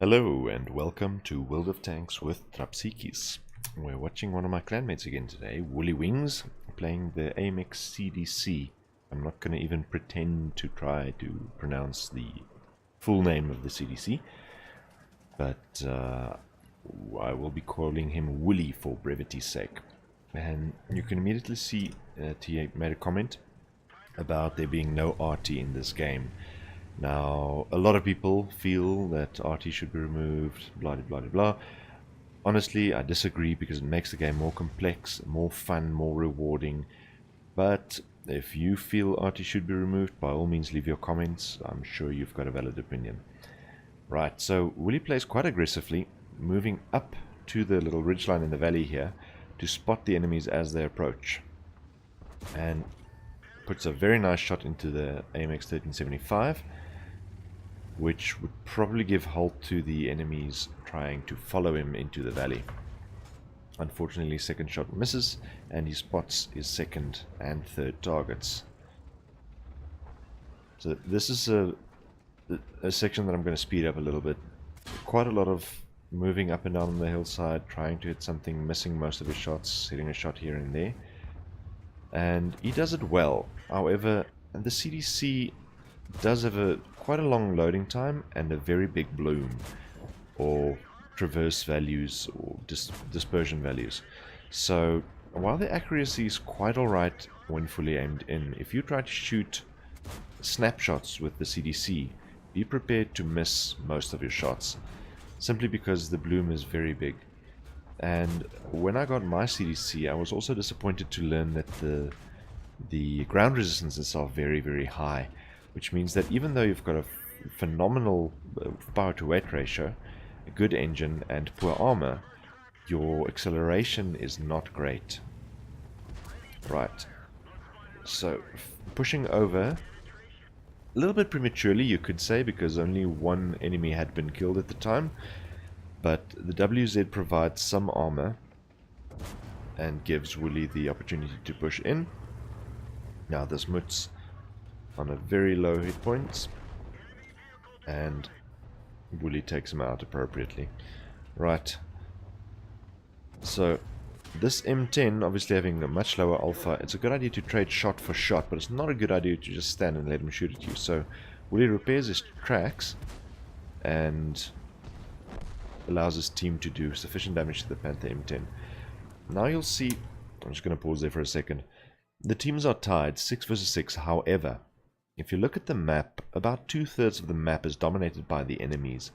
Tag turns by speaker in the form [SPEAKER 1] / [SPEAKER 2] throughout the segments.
[SPEAKER 1] Hello and welcome to World of Tanks with Trapsikis. We're watching one of my clanmates again today, WoolyWings, playing the AMX CDC. I'm not going to even pretend to try to pronounce the full name of the CDC, but I will be calling him Wooly for brevity's sake. And you can immediately see he made a comment about there being no RT in this game. Now, a lot of people feel that RT should be removed, blah blah blah blah. Honestly, I disagree because it makes the game more complex, more fun, more rewarding. But if you feel RT should be removed, by all means leave your comments. I'm sure you've got a valid opinion. Right, so Willy plays quite aggressively, moving up to the little ridgeline in the valley here to spot the enemies as they approach. And puts a very nice shot into the AMX 1375. Which would probably give halt to the enemies trying to follow him into the valley. Unfortunately, second shot misses, and he spots his second and third targets. So this is a section that I'm going to speed up a little bit. Quite a lot of moving up and down the hillside, trying to hit something, missing most of his shots, hitting a shot here and there. And he does it well. However, the CDC does have quite a long loading time and a very big bloom, or traverse values, or dispersion values. So while the accuracy is quite alright when fully aimed in, if you try to shoot snapshots with the CDC, be prepared to miss most of your shots, simply because the bloom is very big. And when I got my CDC, I was also disappointed to learn that the ground resistances are very, very high, which means that even though you've got a phenomenal power to weight ratio, a good engine and poor armor, your acceleration is not great. Right, so pushing over a little bit prematurely, you could say, because only one enemy had been killed at the time, but the WZ provides some armor and gives Wooly the opportunity to push in. Now this Mutz on a very low hit points, and Wooly takes him out appropriately. Right, so this M10 obviously having a much lower alpha, it's a good idea to trade shot for shot, but it's not a good idea to just stand and let him shoot at you. So Wooly repairs his tracks and allows his team to do sufficient damage to the Panther M10. Now you'll see, I'm just going to pause there for a second, the teams are tied 6 versus 6. However, if you look at the map, about 2/3 of the map is dominated by the enemies.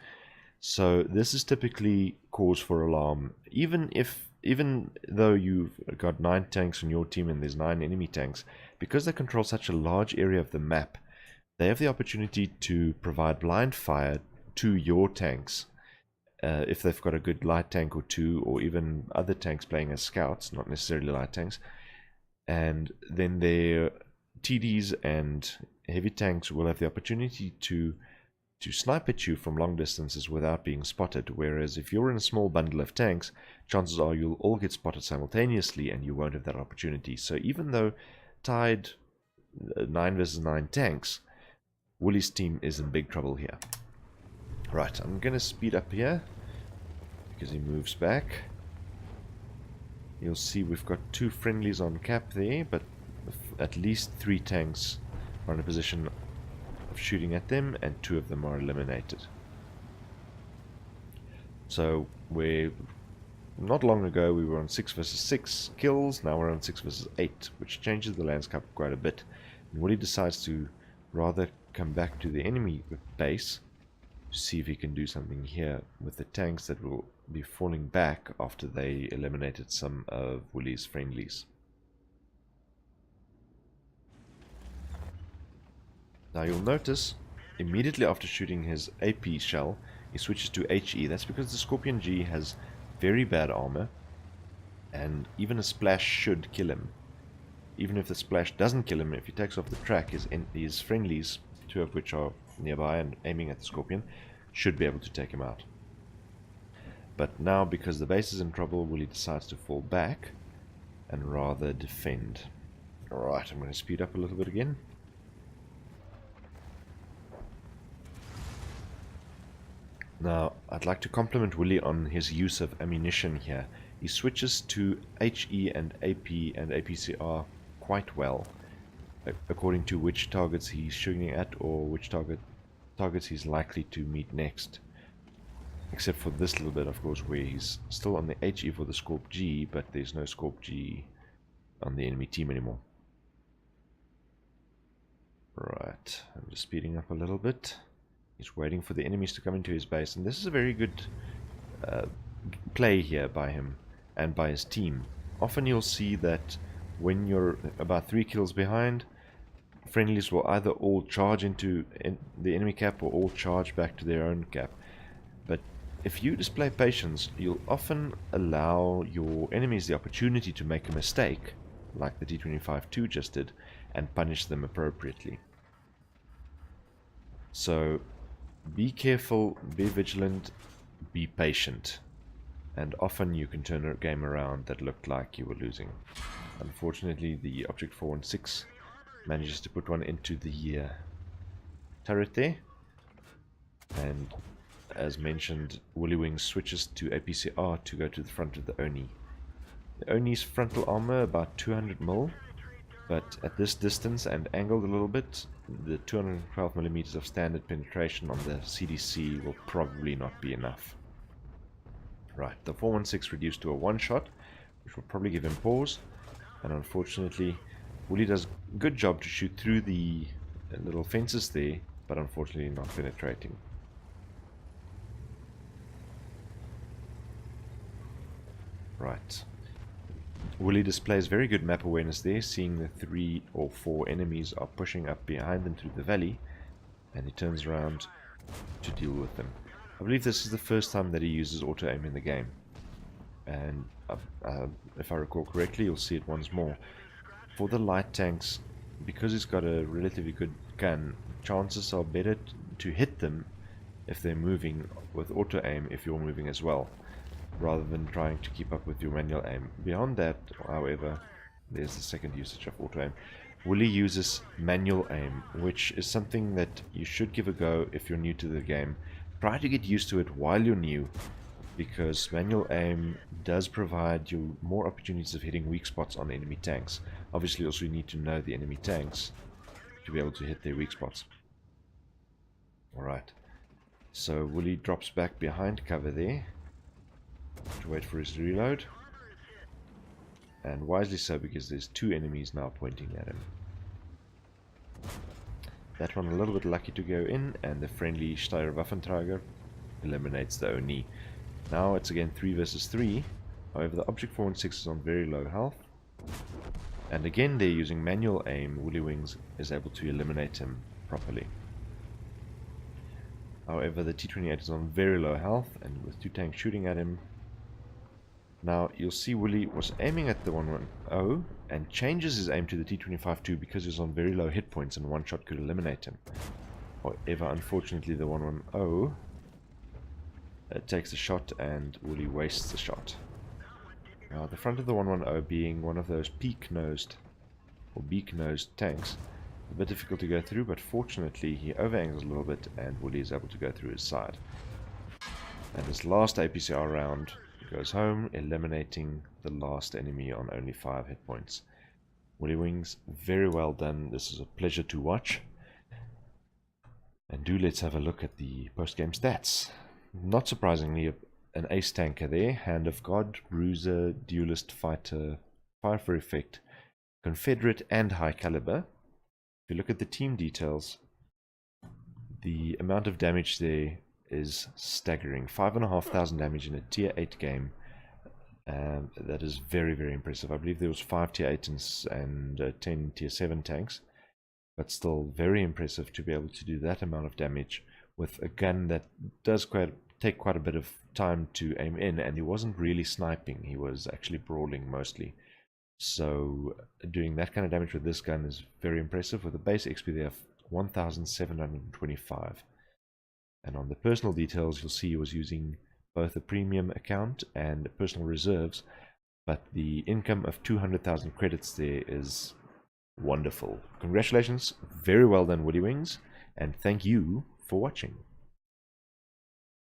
[SPEAKER 1] So this is typically cause for alarm. Even though you've got 9 tanks on your team and there's 9 enemy tanks, because they control such a large area of the map, they have the opportunity to provide blind fire to your tanks. If they've got a good light tank or two, or even other tanks playing as scouts, not necessarily light tanks, and then their TDs and heavy tanks will have the opportunity to snipe at you from long distances without being spotted, whereas if you're in a small bundle of tanks, chances are you'll all get spotted simultaneously and you won't have that opportunity. So even though tied 9 versus 9 tanks, Wooly's team is in big trouble here. Right, I'm going to speed up here because he moves back. You'll see we've got 2 friendlies on cap there, but at least 3 tanks are in a position of shooting at them, and 2 of them are eliminated. So we're not long ago we were on 6 versus 6 kills, now we're on 6 versus 8, which changes the landscape quite a bit. And Wooly decides to rather come back to the enemy base to see if he can do something here with the tanks that will be falling back after they eliminated some of Wooly's friendlies. Now you'll notice, immediately after shooting his AP shell, he switches to HE. That's because the Scorpion G has very bad armor, and even a splash should kill him. Even if the splash doesn't kill him, if he takes off the track, his friendlies, 2 of which are nearby and aiming at the Scorpion, should be able to take him out. But now, because the base is in trouble, Wooly decides to fall back and rather defend. Alright, I'm going to speed up a little bit again. Now, I'd like to compliment Willy on his use of ammunition here. He switches to HE and AP and APCR quite well, according to which targets he's shooting at or which targets he's likely to meet next. Except for this little bit, of course, where he's still on the HE for the Scorp G, but there's no Scorp G on the enemy team anymore. Right, I'm just speeding up a little bit. He's waiting for the enemies to come into his base, and this is a very good play here by him and by his team. Often you'll see that when you're about 3 kills behind, friendlies will either all charge into the enemy cap or all charge back to their own cap. But if you display patience, you'll often allow your enemies the opportunity to make a mistake, like the T-25-2 just did, and punish them appropriately. So be careful, be vigilant, be patient, and often you can turn a game around that looked like you were losing. Unfortunately, the Object 416 manages to put one into the turret there, and as mentioned, WoolyWings switches to APCR to go to the front of the Oni. The Oni's frontal armor about 200 mil, but at this distance and angled a little bit, the 212mm of standard penetration on the CDC will probably not be enough. Right, the 416 reduced to a one-shot, which will probably give him pause, and unfortunately, Wooly does a good job to shoot through the little fences there, but unfortunately not penetrating. Right. Wooly displays very good map awareness there, seeing the 3 or 4 enemies are pushing up behind them through the valley, and he turns around to deal with them. I believe this is the first time that he uses auto-aim in the game, and if I recall correctly, you'll see it once more. For the light tanks, because he's got a relatively good gun, chances are better to hit them if they're moving with auto-aim if you're moving as well, rather than trying to keep up with your manual aim. Beyond that, however, there's the second usage of auto-aim. Wooly uses manual aim, which is something that you should give a go if you're new to the game. Try to get used to it while you're new, because manual aim does provide you more opportunities of hitting weak spots on enemy tanks. Obviously, also you need to know the enemy tanks to be able to hit their weak spots. Alright, so Wooly drops back behind cover there to wait for his reload, and wisely so, because there's 2 enemies now pointing at him. That one a little bit lucky to go in, and the friendly Steyr-Waffenträger eliminates the Oni. Now it's again 3 versus 3. However, the Object 416 is on very low health, and again they're using manual aim. WoolyWings is able to eliminate him properly. However, the T-28 is on very low health, and with 2 tanks shooting at him. Now you'll see Wooly was aiming at the 110 and changes his aim to the T-25-2 because he's on very low hit points and one shot could eliminate him. However, unfortunately, the 110 takes a shot and Wooly wastes the shot. Now the front of the 110 being one of those peak-nosed or beak-nosed tanks, a bit difficult to go through, but fortunately he over-angles a little bit and Wooly is able to go through his side. And this last APCR round goes home, eliminating the last enemy on only 5 hit points. WoolyWings, very well done. This is a pleasure to watch. And let's have a look at the post-game stats. Not surprisingly, an ace tanker there, Hand of God, Bruiser, Duelist, Fighter, Fire for Effect, Confederate and High Caliber. If you look at the team details, the amount of damage there is staggering. 5,500 damage in a tier 8 game. That is very, very impressive. I believe there was 5 tier 8 and 10 tier 7 tanks, but still very impressive to be able to do that amount of damage with a gun that does take quite a bit of time to aim in, and he wasn't really sniping, he was actually brawling mostly. So doing that kind of damage with this gun is very impressive, with a base XP there of 1,725. And on the personal details, you'll see he was using both a premium account and personal reserves, but the income of 200,000 credits there is wonderful. Congratulations, very well done, WoolyWings, and thank you for watching.